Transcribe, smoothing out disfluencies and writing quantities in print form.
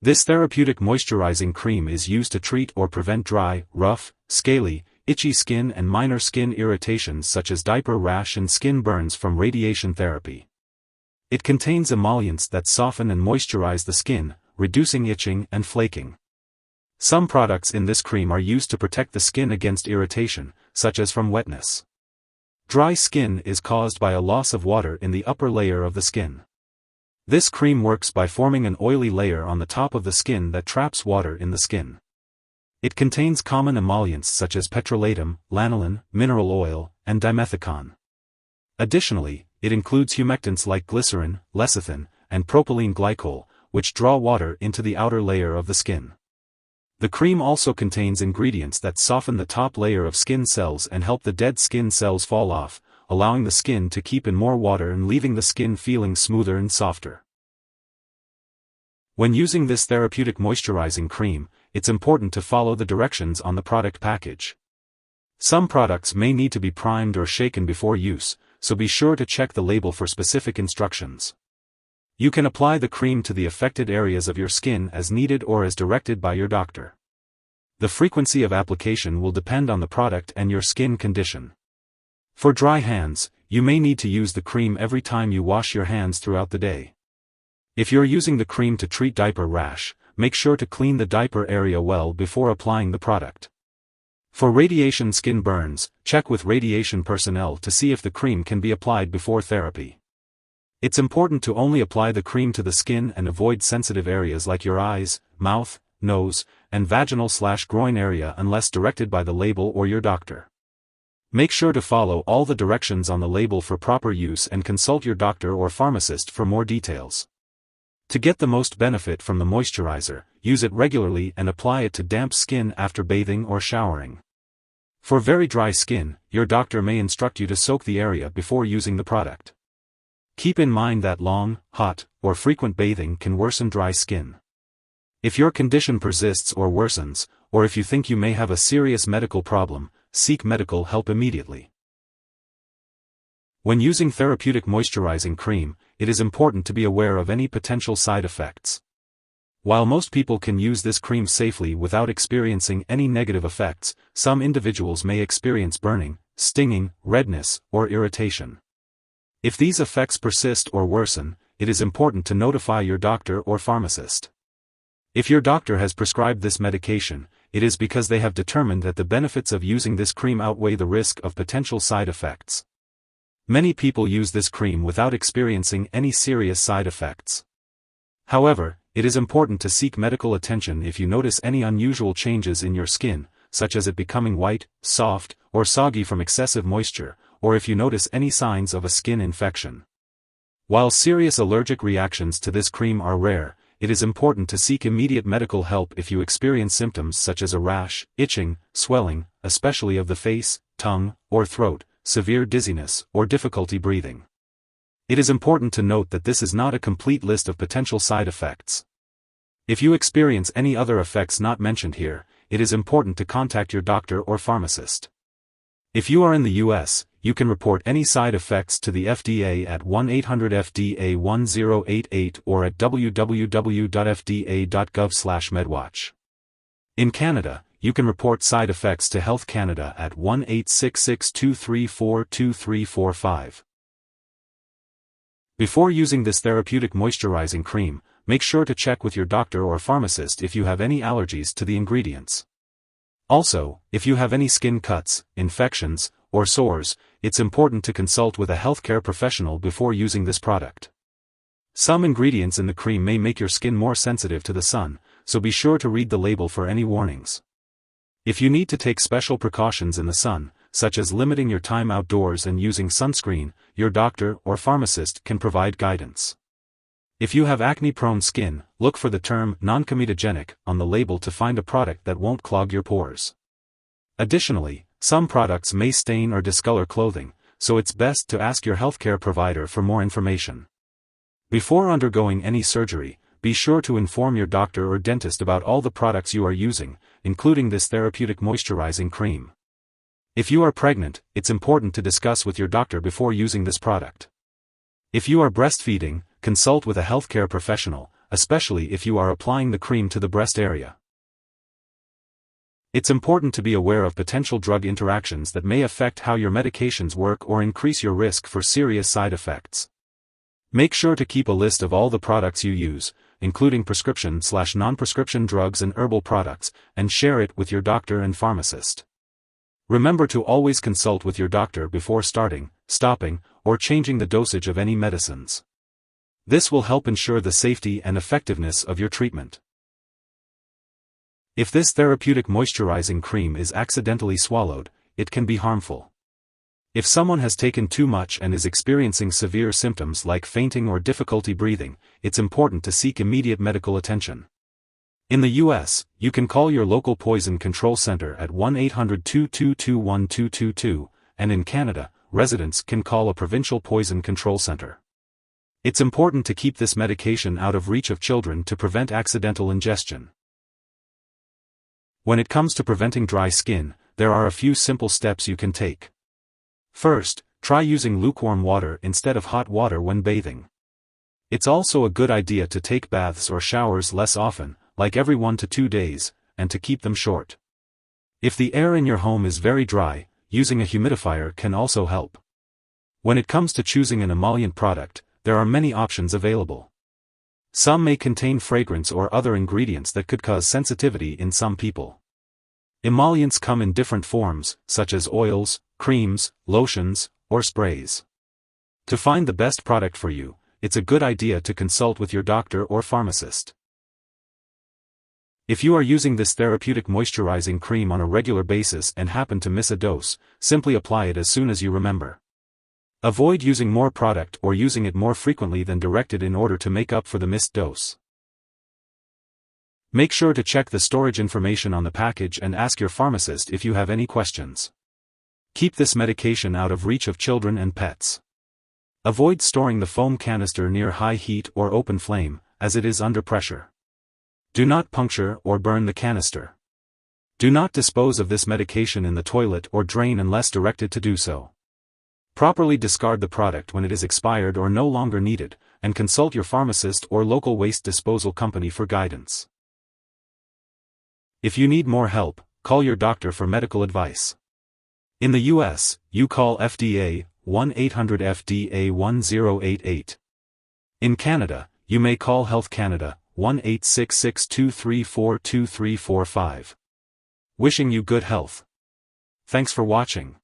This therapeutic moisturizing cream is used to treat or prevent dry, rough, scaly, itchy skin and minor skin irritations such as diaper rash and skin burns from radiation therapy. It contains emollients that soften and moisturize the skin, reducing itching and flaking. Some products in this cream are used to protect the skin against irritation, such as from wetness. Dry skin is caused by a loss of water in the upper layer of the skin. This cream works by forming an oily layer on the top of the skin that traps water in the skin. It contains common emollients such as petrolatum, lanolin, mineral oil, and dimethicone. Additionally, it includes humectants like glycerin, lecithin, and propylene glycol, which draw water into the outer layer of the skin. The cream also contains ingredients that soften the top layer of skin cells and help the dead skin cells fall off, allowing the skin to keep in more water and leaving the skin feeling smoother and softer. When using this therapeutic moisturizing cream, it's important to follow the directions on the product package. Some products may need to be primed or shaken before use, so be sure to check the label for specific instructions. You can apply the cream to the affected areas of your skin as needed or as directed by your doctor. The frequency of application will depend on the product and your skin condition. For dry hands, you may need to use the cream every time you wash your hands throughout the day. If you're using the cream to treat diaper rash, make sure to clean the diaper area well before applying the product. For radiation skin burns, check with radiation personnel to see if the cream can be applied before therapy. It's important to only apply the cream to the skin and avoid sensitive areas like your eyes, mouth, nose, and vaginal/groin area unless directed by the label or your doctor. Make sure to follow all the directions on the label for proper use and consult your doctor or pharmacist for more details. To get the most benefit from the moisturizer, use it regularly and apply it to damp skin after bathing or showering. For very dry skin, your doctor may instruct you to soak the area before using the product. Keep in mind that long, hot, or frequent bathing can worsen dry skin. If your condition persists or worsens, or if you think you may have a serious medical problem, seek medical help immediately. When using therapeutic moisturizing cream, it is important to be aware of any potential side effects. While most people can use this cream safely without experiencing any negative effects, some individuals may experience burning, stinging, redness, or irritation. If these effects persist or worsen, it is important to notify your doctor or pharmacist. If your doctor has prescribed this medication, it is because they have determined that the benefits of using this cream outweigh the risk of potential side effects. Many people use this cream without experiencing any serious side effects. However, it is important to seek medical attention if you notice any unusual changes in your skin, such as it becoming white, soft, or soggy from excessive moisture, or if you notice any signs of a skin infection. While serious allergic reactions to this cream are rare, it is important to seek immediate medical help if you experience symptoms such as a rash, itching, swelling, especially of the face, tongue, or throat, severe dizziness, or difficulty breathing. It is important to note that this is not a complete list of potential side effects. If you experience any other effects not mentioned here, it is important to contact your doctor or pharmacist. If you are in the US, you can report any side effects to the FDA at 1-800-FDA-1088 or at www.fda.gov/medwatch. In Canada, you can report side effects to Health Canada at 1-866-234-2345. Before using this therapeutic moisturizing cream, make sure to check with your doctor or pharmacist if you have any allergies to the ingredients. Also, if you have any skin cuts, infections, or sores, it's important to consult with a healthcare professional before using this product. Some ingredients in the cream may make your skin more sensitive to the sun, so be sure to read the label for any warnings. If you need to take special precautions in the sun, such as limiting your time outdoors and using sunscreen, your doctor or pharmacist can provide guidance. If you have acne-prone skin, look for the term non-comedogenic on the label to find a product that won't clog your pores. Additionally, some products may stain or discolor clothing, so it's best to ask your healthcare provider for more information. Before undergoing any surgery, be sure to inform your doctor or dentist about all the products you are using, including this therapeutic moisturizing cream. If you are pregnant, it's important to discuss with your doctor before using this product. If you are breastfeeding, consult with a healthcare professional, especially if you are applying the cream to the breast area. It's important to be aware of potential drug interactions that may affect how your medications work or increase your risk for serious side effects. Make sure to keep a list of all the products you use, including prescription/non-prescription drugs and herbal products, and share it with your doctor and pharmacist. Remember to always consult with your doctor before starting, stopping, or changing the dosage of any medicines. This will help ensure the safety and effectiveness of your treatment. If this therapeutic moisturizing cream is accidentally swallowed, it can be harmful. If someone has taken too much and is experiencing severe symptoms like fainting or difficulty breathing, it's important to seek immediate medical attention. In the U.S., you can call your local poison control center at 1-800-222-1222, and in Canada, residents can call a provincial poison control center. It's important to keep this medication out of reach of children to prevent accidental ingestion. When it comes to preventing dry skin, there are a few simple steps you can take. First, try using lukewarm water instead of hot water when bathing. It's also a good idea to take baths or showers less often, like every 1 to 2 days, and to keep them short. If the air in your home is very dry, using a humidifier can also help. When it comes to choosing an emollient product, there are many options available. Some may contain fragrance or other ingredients that could cause sensitivity in some people. Emollients come in different forms, such as oils, creams, lotions, or sprays. To find the best product for you, it's a good idea to consult with your doctor or pharmacist. If you are using this therapeutic moisturizing cream on a regular basis and happen to miss a dose, simply apply it as soon as you remember. Avoid using more product or using it more frequently than directed in order to make up for the missed dose. Make sure to check the storage information on the package and ask your pharmacist if you have any questions. Keep this medication out of reach of children and pets. Avoid storing the foam canister near high heat or open flame, as it is under pressure. Do not puncture or burn the canister. Do not dispose of this medication in the toilet or drain unless directed to do so. Properly discard the product when it is expired or no longer needed, and consult your pharmacist or local waste disposal company for guidance. If you need more help, call your doctor for medical advice. In the U.S., you call FDA, 1-800-FDA-1088. In Canada, you may call Health Canada, 1-866-234-2345. Wishing you good health. Thanks for watching.